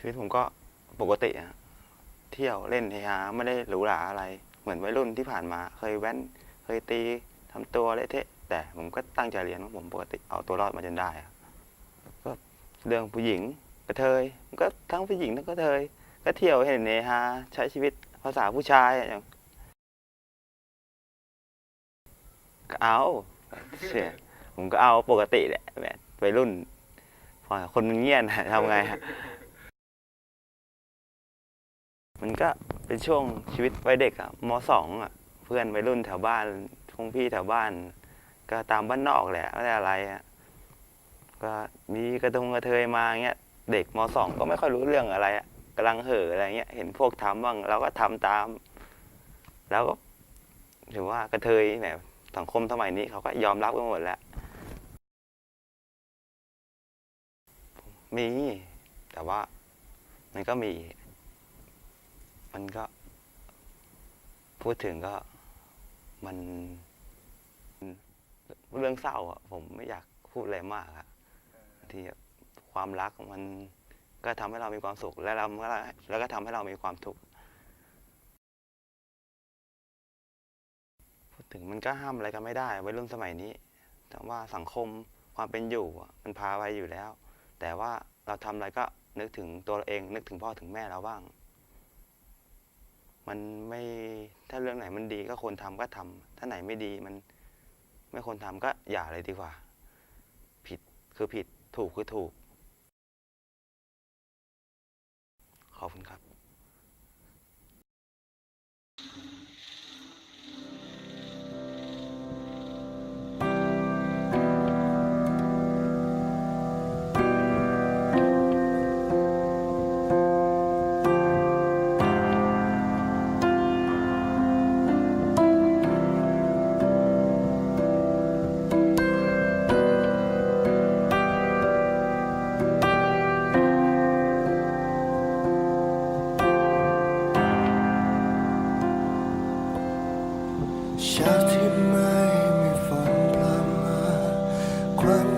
วิตผมก็ปกติอะเที่ยวเล่นเฮฮาไม่ได้หรูหราอะไรเหมือนวัยรุ่นที่ผ่านมาเคยแว้นเคยตีทำตัวเละเทะแต่ผมก็ตั้งใจเรียนของผมปกติเอาตัวรอดมาจนได้ก็เรื่องผู้หญิงกระเทยก็ทั้งผู้หญิงทั้งกระเทยก็เที่ยวเห็นเฮฮาใช้ชีวิตภาษาผู้ชายอย่างก็เอาเชื่อผมก็เอาปกติแหละแบบวัยรุ่นพอคนมันเงียบทำไงฮะมันก็เป็นช่วงชีวิตวัยเด็กอะม.2อะเพื่อนวัยรุ่นแถวบ้านพงพี่แถวบ้านก็ตามบ้านนอกแหละไม่ได้อะไรอะก็มีกระเทยมาเงี้ยเด็กม.2ก็ไม่ค่อยรู้เรื่องอะไรอะกำลังเห่ออะไรเงี้ยเห็นพวกทำบ้างเราก็ทำตามแล้วก็ถือว่ากระเทยแบบสังคมสมัยนี้เขาก็ยอมรับกันหมดแล้วมีแต่ว่ามันก็มีมันก็พูดถึงก็มันเรื่องเศร้าอ่ะผมไม่อยากพูดอะไรมากอะที่ความรักมันก็ทำให้เรามีความสุขแล้วก็ทำให้เรามีความทุกข์พูดถึงมันก็ห้ามอะไรกันไม่ได้วัยรุ่นสมัยนี้แต่ว่าสังคมความเป็นอยู่มันพาไปอยู่แล้วแต่ว่าเราทำอะไรก็นึกถึงตัวเราเองนึกถึงพ่อถึงแม่เราบ้างมันไม่ถ้าเรื่องไหนมันดีก็ควรทำก็ทำถ้าไหนไม่ดีมันไม่ควรทำก็อย่าเลยดีกว่าผิดคือผิดถูกคือถูกขอบคุณครับเช้าที่ไม่มีฝนพรำมาควัน